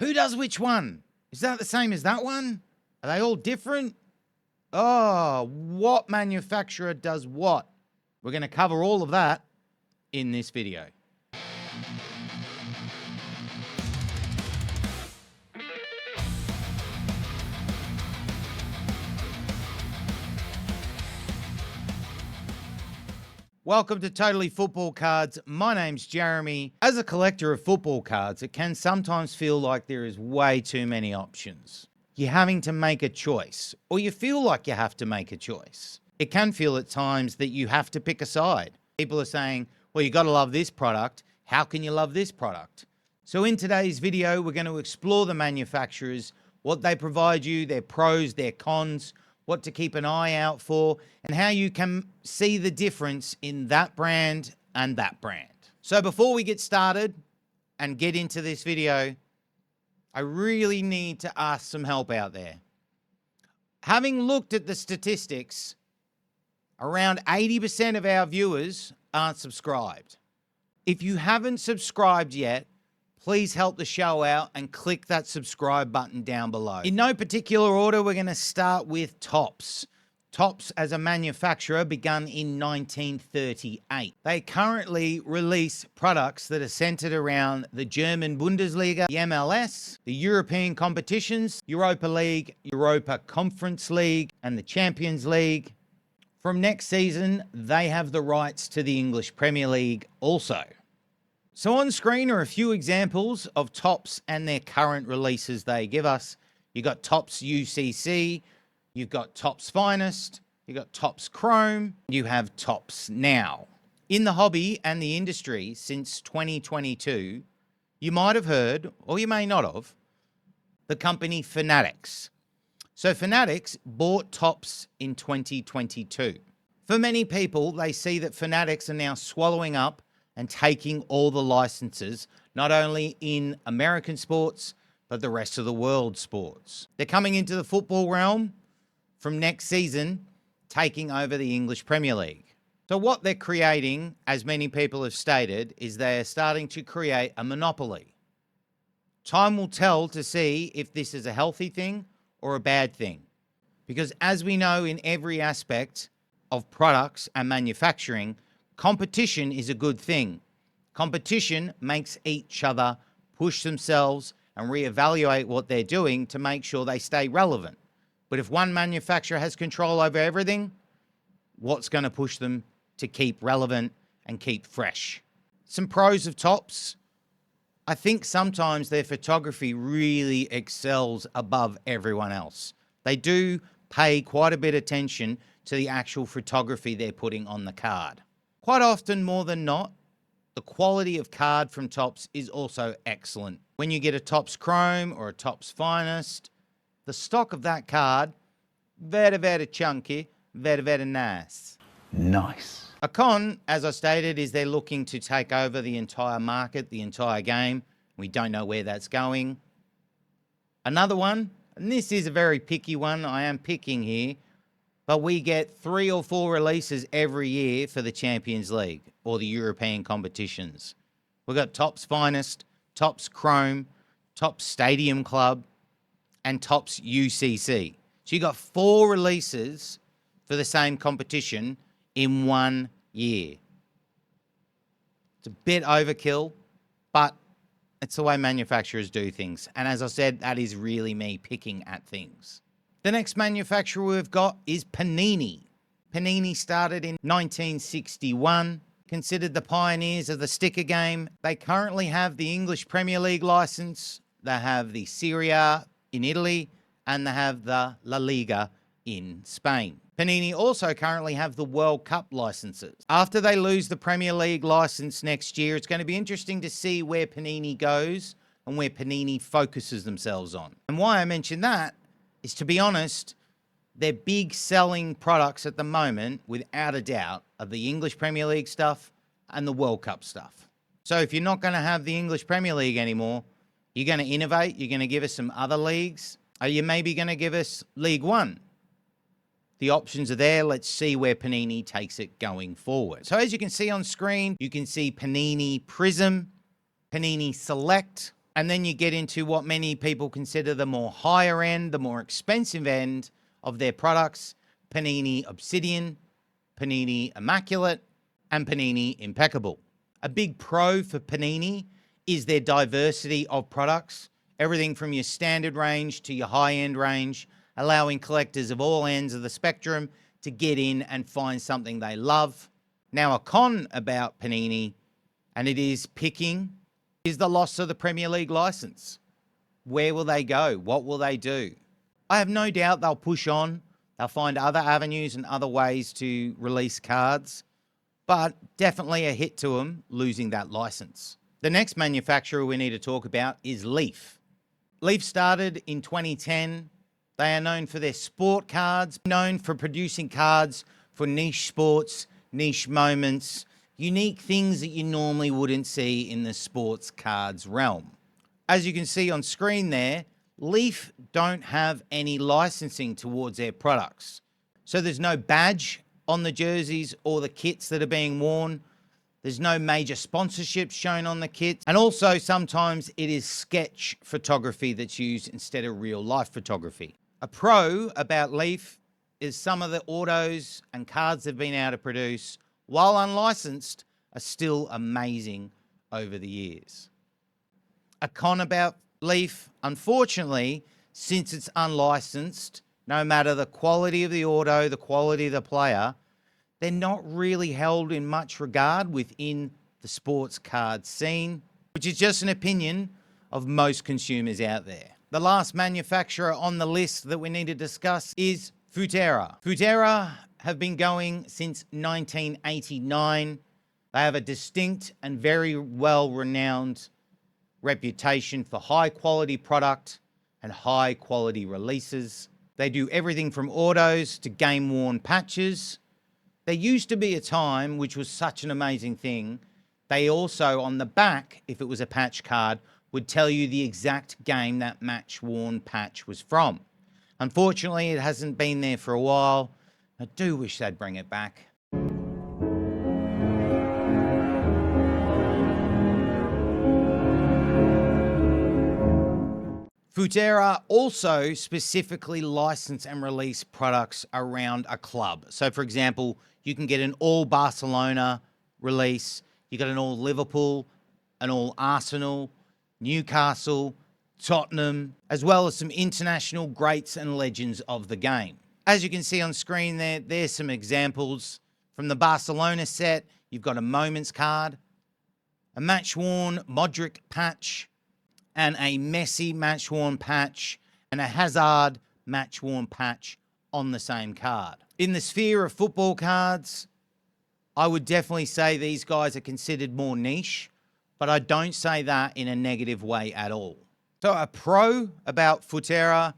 Who does which one? Is that the same as that one? Are they all different? Oh, what manufacturer does what? We're going to cover all of that in this video. Welcome to Totally Football Cards. My name's Jeremy. As a collector of football cards, it can sometimes feel like there is way too many options. You're having to make a choice, or you feel like you have to make a choice. It can feel at times that you have to pick a side. People are saying, well, you got to love this product. How can you love this product? So in today's video, we're going to explore the manufacturers, what they provide you, their pros, their cons, what to keep an eye out for, and how you can see the difference in that brand and that brand. So before we get started and get into this video, I really need to ask some help out there. Having looked at the statistics, around 80% of our viewers aren't subscribed. If you haven't subscribed yet, please help the show out and click that subscribe button down below. In no particular order, we're going to start with Topps. Topps as a manufacturer began in 1938. They currently release products that are centered around the German Bundesliga, the MLS, the European competitions, Europa League, Europa Conference League, and the Champions League. From next season, they have the rights to the English Premier League also. So on screen are a few examples of Topps and their current releases they give us. You've got Topps UCC, you've got Topps Finest, you've got Topps Chrome, you have Topps Now. In the hobby and the industry since 2022, you might have heard, or you may not have, the company Fanatics. So Fanatics bought Topps in 2022. For many people, they see that Fanatics are now swallowing up and taking all the licenses, not only in American sports, but the rest of the world sports. They're coming into the football realm from next season, taking over the English Premier League. So what they're creating, as many people have stated, is they're starting to create a monopoly. Time will tell to see if this is a healthy thing or a bad thing. Because as we know in every aspect of products and manufacturing, competition is a good thing. Competition makes each other push themselves and reevaluate what they're doing to make sure they stay relevant. But if one manufacturer has control over everything, what's going to push them to keep relevant and keep fresh? Some pros of Topps. I think sometimes their photography really excels above everyone else. They do pay quite a bit of attention to the actual photography they're putting on the card. Quite often, more than not, the quality of card from Topps is also excellent. When you get a Topps Chrome or a Topps Finest, the stock of that card, very chunky, very nice. Nice. A con, as I stated, is they're looking to take over the entire market, the entire game. We don't know where that's going. Another one, and this is a very picky one, I am picking here, but we get 3 or 4 releases every year for the Champions League or the European competitions. We've got Topps Finest, Topps Chrome, Topps Stadium Club, and Topps UCC. So you got 4 releases for the same competition in 1 year. It's a bit overkill, but it's the way manufacturers do things. And as I said, that is really me picking at things. The next manufacturer we've got is Panini. Panini started in 1961, considered the pioneers of the sticker game. They currently have the English Premier League license, they have the Serie A in Italy, and they have the La Liga in Spain. Panini also currently have the World Cup licenses. After they lose the Premier League license next year, it's going to be interesting to see where Panini goes and where Panini focuses themselves on. And why I mention that is, to be honest, their big selling products at the moment, without a doubt, are the English Premier League stuff and the World Cup stuff. So if you're not going to have the English Premier League anymore, you're going to innovate, you're going to give us some other leagues, or you're maybe going to give us League One. The options are there. Let's see where Panini takes it going forward. So as you can see on screen, you can see Panini Prism, Panini Select, And then you get into what many people consider the more higher end, the more expensive end of their products: Panini Obsidian, Panini Immaculate, and Panini Impeccable. A big pro for Panini is their diversity of products, everything from your standard range to your high-end range, allowing collectors of all ends of the spectrum to get in and find something they love. Now, a con about Panini, and it is picking, is the loss of the Premier League license. Where will they go? What will they do? I have no doubt they'll push on. They'll find other avenues and other ways to release cards, but definitely a hit to them losing that license. The next manufacturer we need to talk about is Leaf. Leaf started in 2010. They are known for their sport cards, known for producing cards for niche sports, niche moments, unique things that you normally wouldn't see in the sports cards realm. As you can see on screen there, Leaf don't have any licensing towards their products. So there's no badge on the jerseys or the kits that are being worn. There's no major sponsorships shown on the kits. And also sometimes it is sketch photography that's used instead of real life photography. A pro about Leaf is some of the autos and cards they've been able to produce, while unlicensed, are still amazing over the years. A con about Leaf, unfortunately, since it's unlicensed, no matter the quality of the auto, the quality of the player, they're not really held in much regard within the sports card scene, which is just an opinion of most consumers out there. The last manufacturer on the list that we need to discuss is Futera. Futera have been going since 1989. They have a distinct and very well-renowned reputation for high-quality product and high-quality releases. They do everything from autos to game-worn patches. There used to be a time, which was such an amazing thing, they also, on the back, if it was a patch card, would tell you the exact game that match-worn patch was from. Unfortunately, it hasn't been there for a while. I do wish they'd bring it back. Futera also specifically license and release products around a club. So, for example, you can get an all Barcelona release, you got an all Liverpool, an all Arsenal, Newcastle, Tottenham, as well as some international greats and legends of the game. As you can see on screen there's some examples. From the Barcelona set, you've got a Moments card, a match-worn Modric patch, and a Messi match-worn patch, and a Hazard match-worn patch on the same card. In the sphere of football cards, I would definitely say these guys are considered more niche, but I don't say that in a negative way at all. So a pro about Futera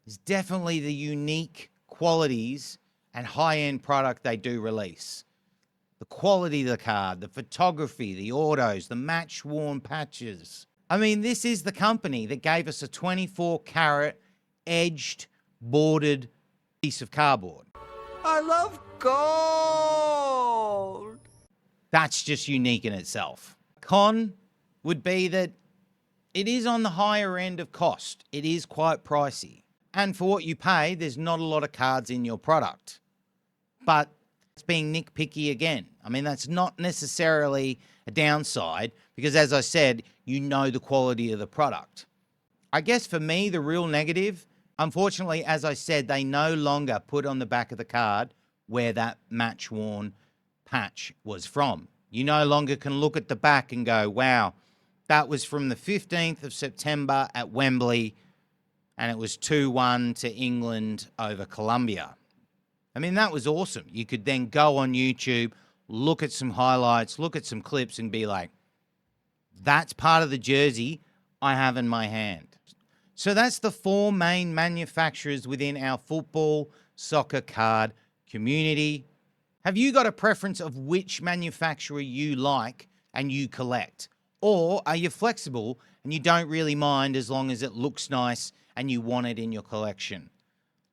is definitely the unique qualities and high-end product they do release. The quality of the card, the photography, the autos, the match-worn patches. I mean, this is the company that gave us a 24-carat edged, bordered piece of cardboard. I love gold. That's just unique in itself. Con would be that it is on the higher end of cost. It is quite pricey. And for what you pay, there's not a lot of cards in your product. But it's being nitpicky again. I mean, that's not necessarily a downside because, as I said, you know the quality of the product. I guess for me, the real negative, unfortunately, as I said, they no longer put on the back of the card where that match-worn patch was from. You no longer can look at the back and go, wow, that was from the 15th of September at Wembley, and it was 2-1 to England over Colombia. I mean, that was awesome. You could then go on YouTube, look at some highlights, look at some clips, and be like, that's part of the jersey I have in my hand. So that's the four main manufacturers within our football, soccer card community. Have you got a preference of which manufacturer you like and you collect? Or are you flexible and you don't really mind as long as it looks nice and you want it in your collection?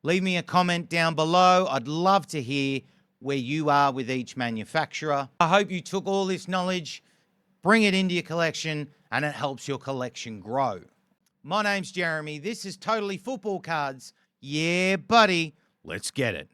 Leave me a comment down below. I'd love to hear where you are with each manufacturer. I hope you took all this knowledge bring it into your collection, and it helps your collection grow. My name's Jeremy. This is Totally Football Cards. Yeah, buddy. Let's get it.